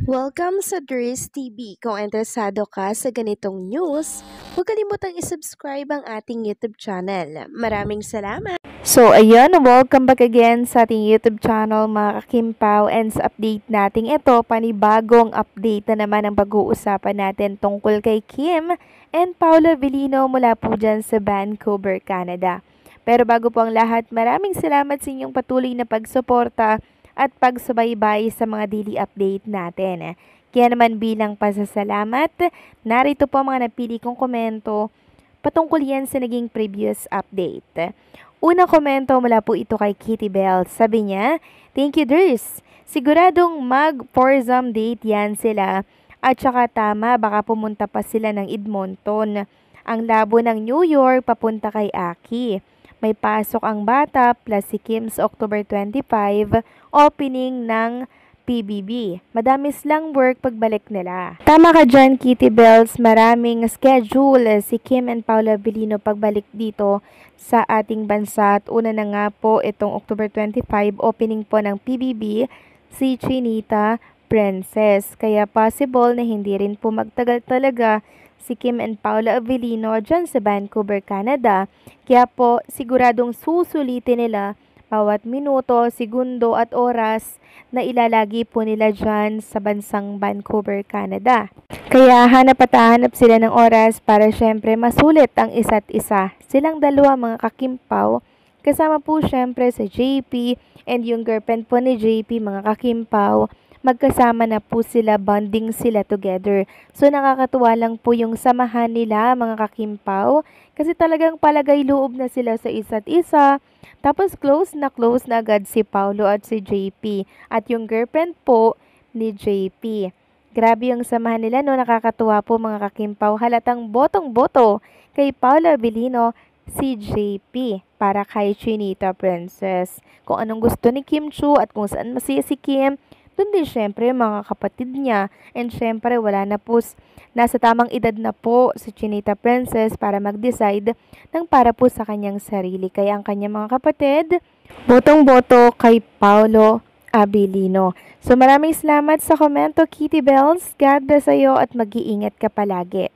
Welcome sa Dries TV. Kung interesado ka sa ganitong news, huwag kalimutang isubscribe ang ating YouTube channel. Maraming salamat! So, ayan, welcome back again sa ating YouTube channel mga kakimpaw, and sa update natin ito, panibagong update na naman ang pag-uusapan natin tungkol kay Kim and Paolo Avellino mula po dyan sa Vancouver, Canada. Pero bago po ang lahat, maraming salamat sa inyong patuloy na pagsuporta at pagsubaybay sa mga daily update natin. Kaya naman bilang pasasalamat, narito po ang mga napili kong komento patungkol yan sa naging previous update. Unang komento mula po ito kay Kitty Bell. Sabi niya, "Thank you, Dries. Siguradong mag-foursome date yan sila. At saka tama, baka pumunta pa sila ng Edmonton. Ang labo ng New York papunta kay Aki. May pasok ang bata plus si Kim sa October 25, opening ng PBB. Madami silang work pagbalik nila." Tama ka dyan, Kitty Bells. Maraming schedule si Kim and Paolo Avellino pagbalik dito sa ating bansa. At una na nga po itong October 25, opening po ng PBB si Chinita Princess. Kaya possible na hindi rin po magtagal talaga si Kim and Paolo Avellino dyan sa Vancouver, Canada. Kaya po siguradong susulitin nila bawat minuto, segundo at oras na ilalagi po nila dyan sa bansang Vancouver, Canada. Kaya hanap at hanap sila ng oras para syempre masulit ang isa't isa. Silang dalawa mga kakimpaw, kasama po syempre sa JP and yung girlfriend po ni JP mga kakimpaw. Magkasama na po sila, bonding sila together. So nakakatuwa lang po yung samahan nila mga kakimpaw kasi talagang palagay loob na sila sa isa't isa. Tapos close na agad si Paolo at si JP at yung girlfriend po ni JP. Grabe yung samahan nila, no? Nakakatuwa po mga kakimpaw. Halatang botong-boto kay Paolo Avellino si JP para kay Chinita Princess. Kung anong gusto ni Kim Chiu at kung saan masaya si Kim, doon din syempre mga kapatid niya. And syempre wala na po, nasa tamang edad na po si Chinita Princess para mag-decide ng para po sa kanyang sarili. Kaya ang kanyang mga kapatid, botong-boto kay Paolo Avellino. So maraming salamat sa komento, Kitty Bells. God bless sa'yo at mag-iingat ka palagi.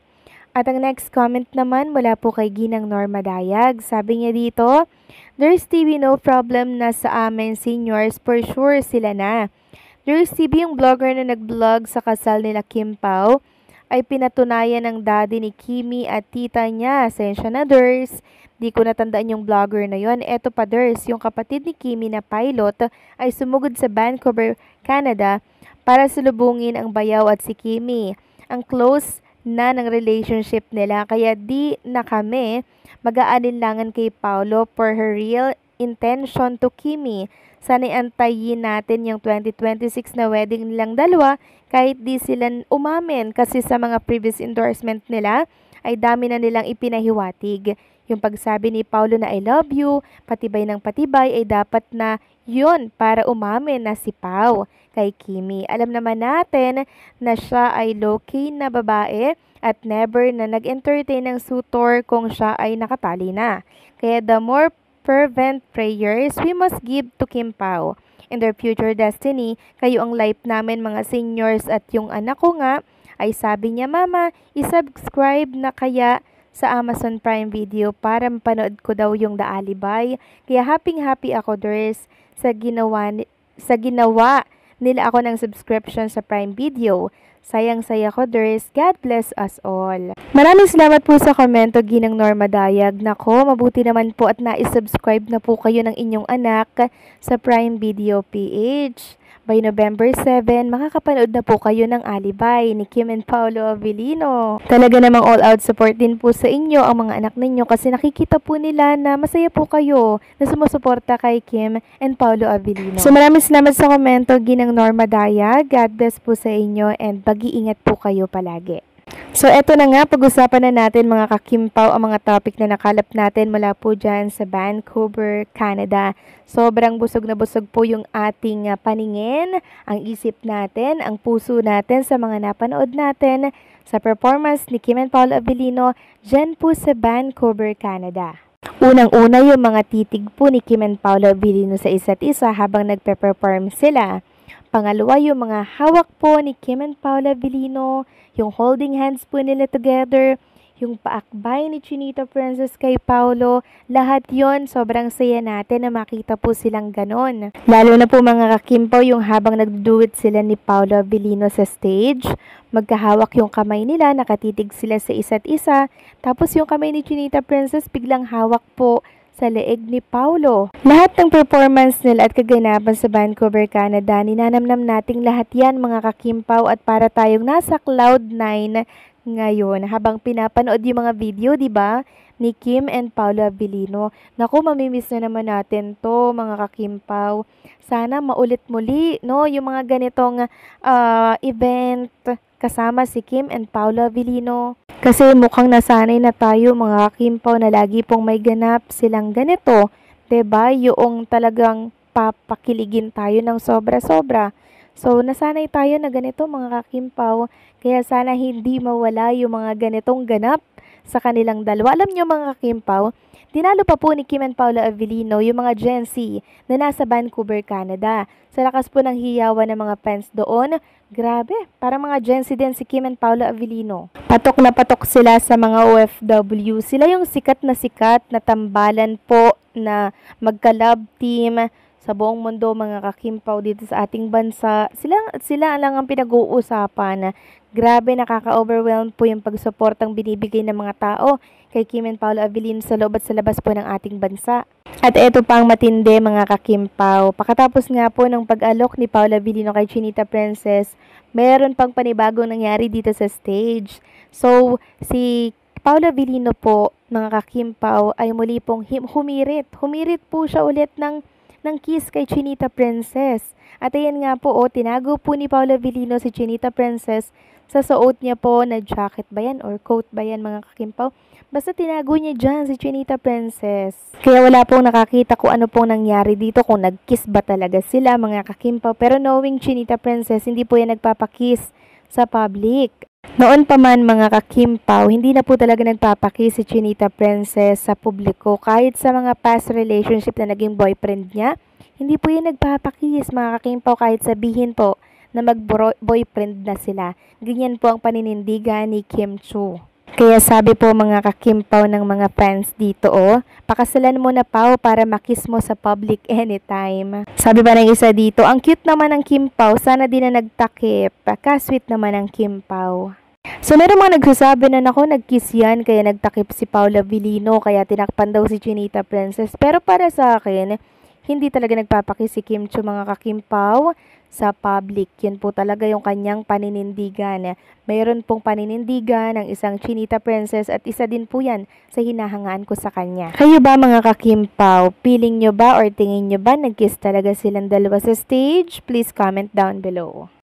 At ang next comment naman mula po kay Ginang Norma Dayag. Sabi niya dito, "There's TV, no problem na sa amin seniors, for sure sila na." Dries TV, yung blogger na nag-vlog sa kasal nila Kim Pao, ay pinatunayan ng daddy ni Kimi at tita niya. Sensya na, Dries. Di ko natandaan yung blogger na yon. Eto pa, Dries, yung kapatid ni Kimi na pilot ay sumugod sa Vancouver, Canada para salubungin ang bayaw at si Kimi. Ang close na ng relationship nila, kaya di na kami mag-aalinlangan kay Paolo for her real intention to Kimi. Sana'y antayin natin yung 2026 na wedding nilang dalawa kahit di sila umamin kasi sa mga previous endorsement nila ay dami na nilang ipinahiwatig. Yung pagsabi ni Paolo na I love you, patibay ng patibay ay dapat na yun para umamin na si Pao kay Kimi. Alam naman natin na siya ay low-key na babae at never na nag-entertain ng suitor kung siya ay nakatali na. Kaya the more fervent prayers we must give to Kim Pao in their future destiny. Kayo ang life namin mga seniors. At yung anak ko nga ay sabi niya, "Mama, isubscribe na kaya sa Amazon Prime Video para mapanood ko daw yung The Alibay." Kaya happy ako, Dries, sa ginawa nila ako ng subscription sa Prime Video. Sayang-saya ko, Dries. God bless us all. Maraming salamat po sa komento, Ginang Norma Dayag. Nako, mabuti naman po at na-subscribe na po kayo ng inyong anak sa Prime Video PH. By November 7, makakapanood na po kayo ng Alibay ni Kim and Paolo Avellino. Talaga namang all-out support din po sa inyo ang mga anak ninyo kasi nakikita po nila na masaya po kayo na sumusuporta kay Kim and Paolo Avellino. So maraming salamat sa komento, Ginang Norma Daya. God bless po sa inyo and mag-iingat po kayo palagi. So eto na nga, pag-usapan na natin mga kakimpaw ang mga topic na nakalap natin mula po dyan sa Vancouver, Canada. Sobrang busog na busog po yung ating paningin, ang isip natin, ang puso natin sa mga napanood natin sa performance ni Kim and Paolo Avellino dyan po sa Vancouver, Canada. Unang-una yung mga titig po ni Kim and Paolo Avellino sa isa't isa habang nagpe-perform sila. Pangalawa, yung mga hawak po ni Kim and Paula Avellino, yung holding hands po nila together, yung paakbay ni Chinita Princess kay Paulo, lahat yon sobrang saya natin na makita po silang ganon. Lalo na po mga kakimpaw yung habang nagdo-duet sila ni Paulo Avellino sa stage, magkahawak yung kamay nila, nakatitig sila sa isa't isa, tapos yung kamay ni Chinita Princess biglang hawak po sa leeg ni Paulo. Lahat ng performance nila at kaganapan sa Vancouver, Canada, ninanamnam nating lahat yan mga kakimpaw at para tayong nasa Cloud9 ngayon habang pinapanood yung mga video, di ba, ni Kim and Paula Avellino. Naku, mamimiss na naman natin to mga kakimpaw. Sana maulit muli, no, yung mga ganitong event kasama si Kim and Paula Avellino. Kasi mukhang nasanay na tayo mga kakimpaw na lagi pong may ganap silang ganito. 'Di ba? Yung talagang papakiligin tayo ng sobra-sobra. So, nasanay tayo na ganito mga kakimpaw. Kaya sana hindi mawala yung mga ganitong ganap sa kanilang dalawa. Alam nyo mga kakimpaw, dinalo pa po ni Kim and Paula Avellino yung mga Gen Z na nasa Vancouver, Canada. Sa lakas po ng hiyawan ng mga fans doon, grabe, parang mga Gen Z din si Kim and Paula Avellino. Patok na patok sila sa mga OFW. Sila yung sikat na tambalan po na magka-love team sa buong mundo mga kakimpaw dito sa ating bansa. Sila lang ang pinag-uusapan. Grabe, nakaka-overwhelm po yung pagsuportang binibigay ng mga tao kay Kim and Paula Avellino sa loob at sa labas po ng ating bansa. At eto pang matindi mga kakimpaw. Pakatapos nga po ng pag-alok ni Paula Avellino kay Chinita Princess, meron pang panibagong nangyari dito sa stage. So, si Paula Avellino po, mga kakimpaw, ay muli pong humirit. Humirit po siya ulit ng kiss kay Chinita Princess. At ayan nga po, tinago po ni Paula Avellino si Chinita Princess sa suot niya po na jacket ba yan or coat ba yan mga kakimpaw. Basta tinago niya dyan si Chinita Princess. Kaya wala pong nakakita kung ano pong nangyari dito, kung nag-kiss ba talaga sila mga kakimpaw. Pero knowing Chinita Princess, hindi po yan nagpapakiss sa public. Noon pa man mga kakimpaw, hindi na po talaga nagpapakiss si Chinita Princess sa publiko. Kahit sa mga past relationship na naging boyfriend niya, hindi po yan nagpapakiss mga kakimpaw kahit sabihin po na mag-boyfriend na sila. Ganyan po ang paninindigan ni Kim Chiu. Kaya sabi po mga kakimpaw ng mga fans dito, pakasalan mo na Pao para makiss mo sa public anytime. Sabi pa ng isa dito, ang cute naman ng Kim Pao, sana din na nagtakip. Ka-sweet naman ng Kim Pao. So meron mga nagsasabi na nako nag-kiss yan kaya nagtakip si Paula Avellino kaya tinakpan daw si Chinita Princess. Pero para sa akin, hindi talaga nagpapakiss si Kim Chiu mga kakimpaw sa public. Yan po talaga yung kanyang paninindigan. Mayroon pong paninindigan ng isang Chinita Princess at isa din po yan sa hinahangaan ko sa kanya. Kayo ba mga kakimpaw? Feeling nyo ba or tingin nyo ba nag-kiss talaga silang dalawa sa stage? Please comment down below.